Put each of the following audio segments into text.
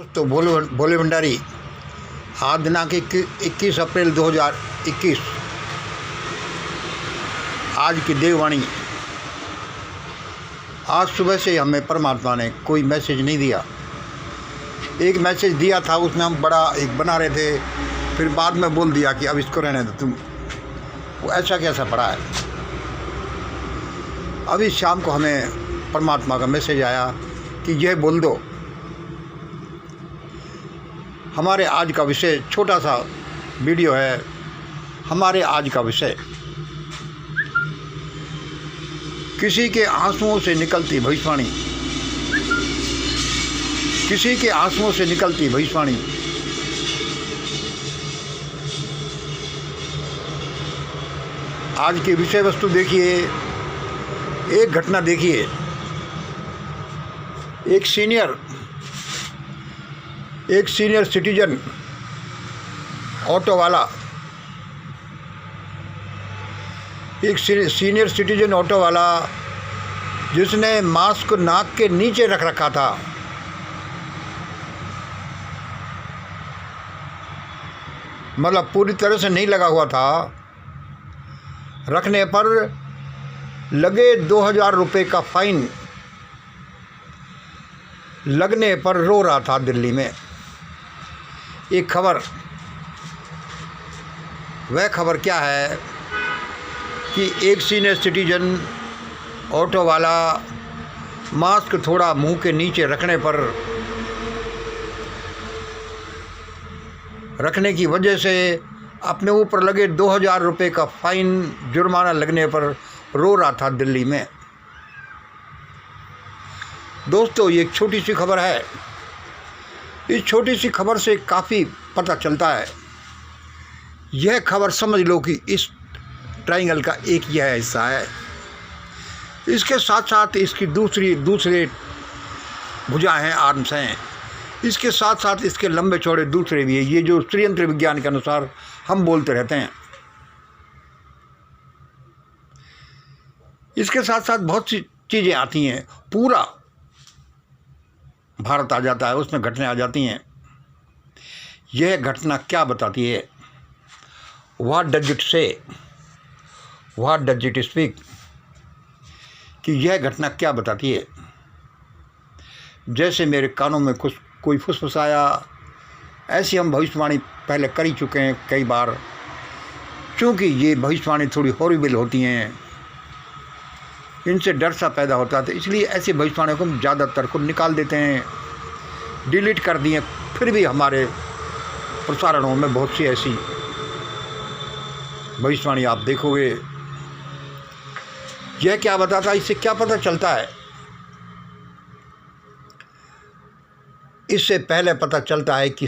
तो भोले भंडारी आज दिनांक 21 अप्रैल 2021 आज की देववाणी। आज सुबह से हमें परमात्मा ने कोई मैसेज नहीं दिया। एक मैसेज दिया था, उसमें हम बड़ा एक बना रहे थे, फिर बाद में बोल दिया कि अब इसको रहने दो तुम। वो ऐसा कैसा पड़ा है। अभी शाम को हमें परमात्मा का मैसेज आया कि यह बोल दो। हमारे आज का विषय छोटा सा वीडियो है। हमारे आज का विषय किसी के आंसुओं से निकलती भविष्यवाणी। किसी के आंसुओं से निकलती भविष्यवाणी। आज की विषय वस्तु देखिए। एक घटना देखिए। एक सीनियर सिटीजन ऑटो वाला, एक सीनियर सिटीजन ऑटो वाला जिसने मास्क नाक के नीचे रख रखा था, मतलब पूरी तरह से नहीं लगा हुआ था, रखने पर लगे 2000 रुपये का फाइन लगने पर रो रहा था दिल्ली में। एक खबर, वह खबर क्या है कि एक सीनियर सिटीजन ऑटो वाला मास्क थोड़ा मुंह के नीचे रखने की वजह से अपने ऊपर लगे 2000 रुपये का फाइन जुर्माना लगने पर रो रहा था दिल्ली में। दोस्तों, ये एक छोटी सी खबर है। इस छोटी सी खबर से काफ़ी पता चलता है। यह खबर समझ लो कि इस ट्रायंगल का एक यह हिस्सा है। इसके साथ साथ इसकी दूसरे भुजा हैं, आर्म्स हैं। इसके साथ साथ इसके लंबे चौड़े दूसरे भी हैं। ये जो षड्यंत्र विज्ञान के अनुसार हम बोलते रहते हैं। इसके साथ साथ बहुत सी चीज़ें आती हैं। पूरा भारत आ जाता है, उसमें घटनाएं आ जाती हैं। यह घटना क्या बताती है? व्हाट डज इट से, व्हाट डज इट स्पीक, कि यह घटना क्या बताती है। जैसे मेरे कानों में कुछ कोई फुसफुसाया, ऐसी हम भविष्यवाणी पहले कर ही चुके हैं कई बार। क्योंकि ये भविष्यवाणी थोड़ी हॉरिबल होती हैं, इनसे डर सा पैदा होता है, तो इसलिए ऐसी भविष्यवाणियों को हम ज़्यादातर को निकाल देते हैं, डिलीट कर दिए। फिर भी हमारे प्रसारणों में बहुत सी ऐसी भविष्यवाणी आप देखोगे। यह क्या बताता है? इससे क्या पता चलता है? इससे पहले पता चलता है कि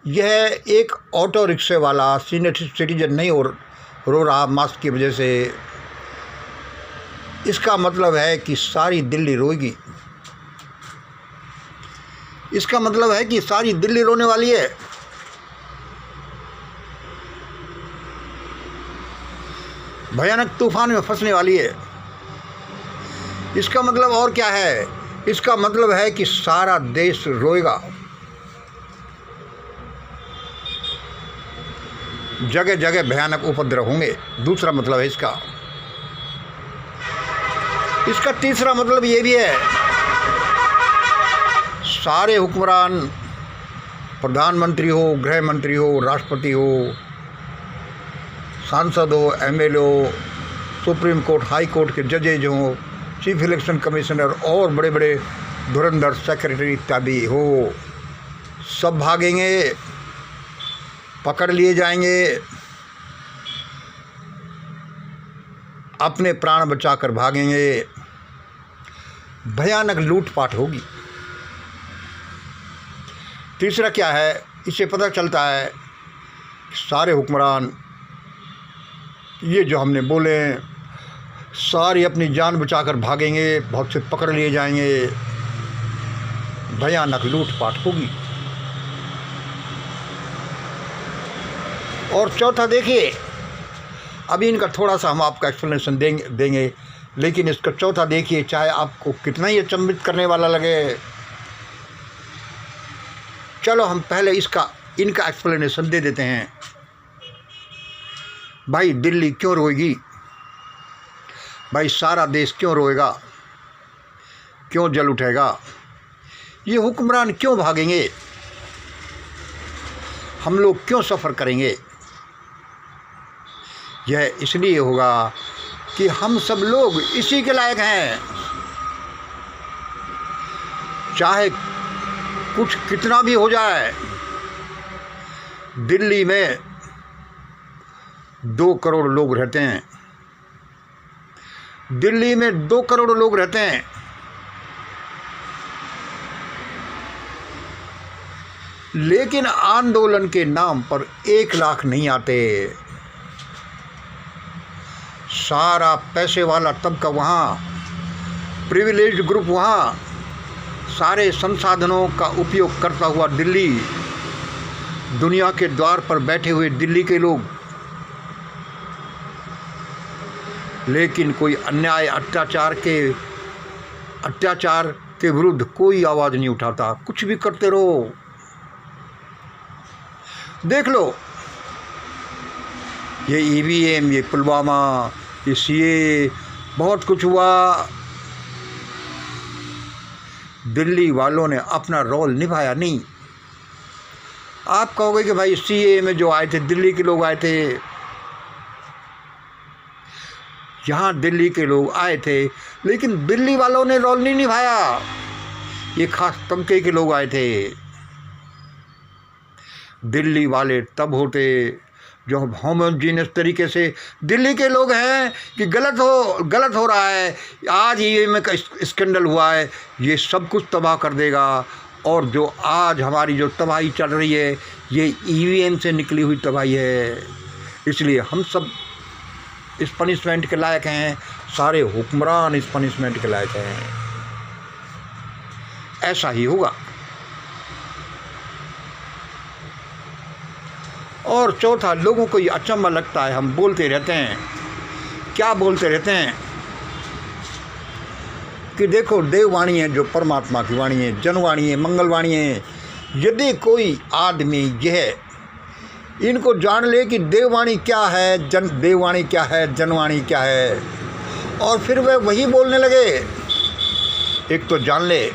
यह एक ऑटो रिक्शे वाला सीनियर सिटीजन नहीं रो रहा मास्क की वजह से। इसका मतलब है कि सारी दिल्ली रोएगी। इसका मतलब है कि सारी दिल्ली रोने वाली है। भयानक तूफान में फंसने वाली है। इसका मतलब और क्या है? इसका मतलब है कि सारा देश रोएगा। जगह जगह भयानक उपद्रव होंगे। दूसरा मतलब है इसका तीसरा मतलब ये भी है, सारे हुक्मरान, प्रधानमंत्री हो, गृह मंत्री हो, राष्ट्रपति हो, सांसद हो, एमएलए हो, सुप्रीम कोर्ट, हाई कोर्ट के जजेज हो, चीफ इलेक्शन कमिश्नर और बड़े बड़े धुरंधर सेक्रेटरी इत्यादि हो, सब भागेंगे, पकड़ लिए जाएंगे, अपने प्राण बचाकर भागेंगे। भयानक लूटपाट होगी। तीसरा क्या है? इससे पता चलता है सारे हुक्मरान, ये जो हमने बोले, सारे अपनी जान बचाकर भागेंगे, बहुत से पकड़ लिए जाएंगे, भयानक लूटपाट होगी। और चौथा देखिए, अभी इनका थोड़ा सा हम आपका एक्सप्लेनेशन देंगे, लेकिन इसका चौथा देखिए, चाहे आपको कितना ही अचंभित करने वाला लगे। चलो हम पहले इनका एक्सप्लेनेशन दे देते हैं। भाई दिल्ली क्यों रोएगी? भाई सारा देश क्यों रोएगा? क्यों जल उठेगा? ये हुक्मरान क्यों भागेंगे? हम लोग क्यों सफ़र करेंगे? यह इसलिए होगा कि हम सब लोग इसी के लायक हैं। चाहे कुछ कितना भी हो जाए, दिल्ली में 2 करोड़ लोग रहते हैं। दिल्ली में 2 करोड़ लोग रहते हैं। लेकिन आंदोलन के नाम पर 1 लाख नहीं आते। सारा पैसे वाला तबका वहाँ, प्रिविलेज्ड ग्रुप वहाँ, सारे संसाधनों का उपयोग करता हुआ दिल्ली, दुनिया के द्वार पर बैठे हुए दिल्ली के लोग। लेकिन कोई अन्याय अत्याचार के विरुद्ध कोई आवाज़ नहीं उठाता। कुछ भी करते रहो। देख लो, ये ईवीएम, ये पुलवामा, ये सीए, बहुत कुछ हुआ। दिल्ली वालों ने अपना रोल निभाया नहीं। आप कहोगे कि भाई सीए में जो आए थे दिल्ली के लोग आए थे। यहाँ दिल्ली के लोग आए थे, लेकिन दिल्ली वालों ने रोल नहीं निभाया। ये खास तबके के लोग आए थे। दिल्ली वाले तब होते जो होमोजीनियस तरीके से दिल्ली के लोग हैं कि गलत हो रहा है, आज ईवीएम का स्कैंडल हुआ है, ये सब कुछ तबाह कर देगा। और जो आज हमारी जो तबाही चल रही है, ये ईवीएम से निकली हुई तबाही है। इसलिए हम सब इस पनिशमेंट के लायक हैं। सारे हुक्मरान इस पनिशमेंट के लायक हैं। ऐसा ही होगा। और चौथा, लोगों को ये अचंभा लगता है, हम बोलते रहते हैं, क्या बोलते रहते हैं कि देखो देववाणी है, जो परमात्मा की वाणी है, जनवाणी है, मंगलवाणी है। यदि कोई आदमी यह इनको जान ले कि देववाणी क्या है, देववाणी क्या है, जनवाणी क्या है, और फिर वह वही बोलने लगे, एक तो जान ले,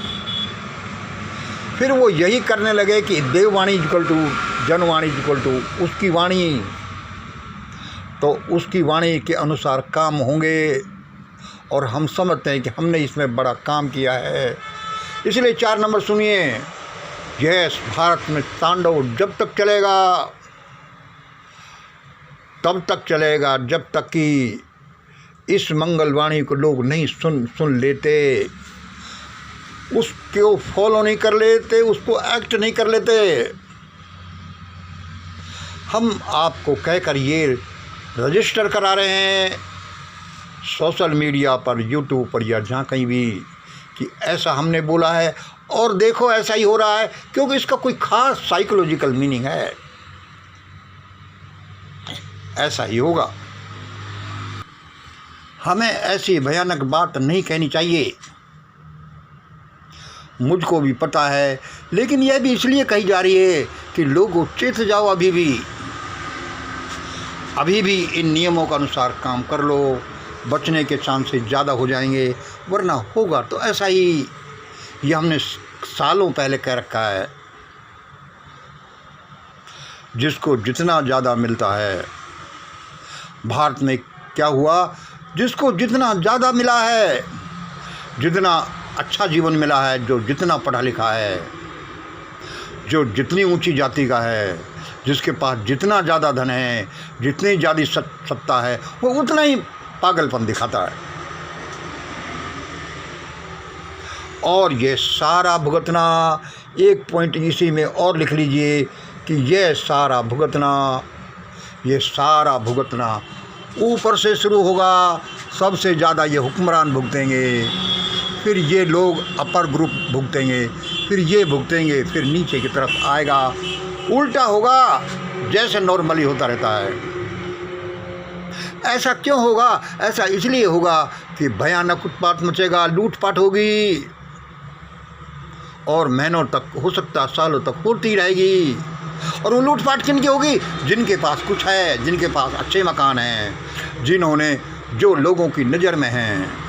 फिर वो यही करने लगे कि देववाणी इक्वल टू जनवाणी इक्वल टू उसकी वाणी, तो उसकी वाणी के अनुसार काम होंगे। और हम समझते हैं कि हमने इसमें बड़ा काम किया है। इसलिए 4 नंबर सुनिए। यस, भारत में तांडव जब तक चलेगा, तब तक चलेगा, जब तक कि इस मंगलवाणी को लोग नहीं सुन लेते, उसको फॉलो नहीं कर लेते, उसको एक्ट नहीं कर लेते। हम आपको कहकर ये रजिस्टर करा रहे हैं सोशल मीडिया पर, यूट्यूब पर या जहाँ कहीं भी, कि ऐसा हमने बोला है और देखो ऐसा ही हो रहा है, क्योंकि इसका कोई खास साइकोलॉजिकल मीनिंग है। ऐसा ही होगा। हमें ऐसी भयानक बात नहीं कहनी चाहिए, मुझको भी पता है, लेकिन यह भी इसलिए कही जा रही है कि लोग चेत जाओ। अभी भी इन नियमों के अनुसार काम कर लो, बचने के चांसेस ज़्यादा हो जाएंगे, वरना होगा तो ऐसा ही। ये हमने सालों पहले कह रखा है, जिसको जितना ज़्यादा मिलता है। भारत में क्या हुआ, जिसको जितना ज़्यादा मिला है, जितना अच्छा जीवन मिला है, जो जितना पढ़ा लिखा है, जो जितनी ऊंची जाति का है, जिसके पास जितना ज़्यादा धन है, जितनी ज़्यादा सत्ता है, वो उतना ही पागलपन दिखाता है। और ये सारा भुगतना, एक पॉइंट इसी में और लिख लीजिए कि ये सारा भुगतना ऊपर से शुरू होगा। सबसे ज़्यादा ये हुक्मरान भुगतेंगे, फिर ये लोग अपर ग्रुप भुगतेंगे, फिर ये भुगतेंगे, फिर नीचे की तरफ आएगा। उल्टा होगा जैसे नॉर्मली होता रहता है। ऐसा क्यों होगा? ऐसा इसलिए होगा कि भयानक उत्पात मचेगा, लूटपाट होगी, और महीनों तक, हो सकता है सालों तक होती रहेगी। और वो लूटपाट किनकी होगी? जिनके पास कुछ है, जिनके पास अच्छे मकान हैं, जिन्होंने, जो लोगों की नज़र में हैं।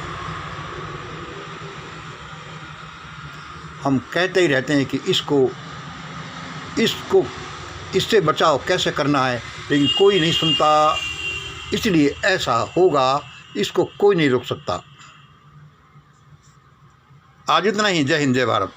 हम कहते ही रहते हैं कि इससे बचाव कैसे करना है, लेकिन कोई नहीं सुनता। इसलिए ऐसा होगा, इसको कोई नहीं रोक सकता। आज इतना ही। जय हिंद, जय भारत।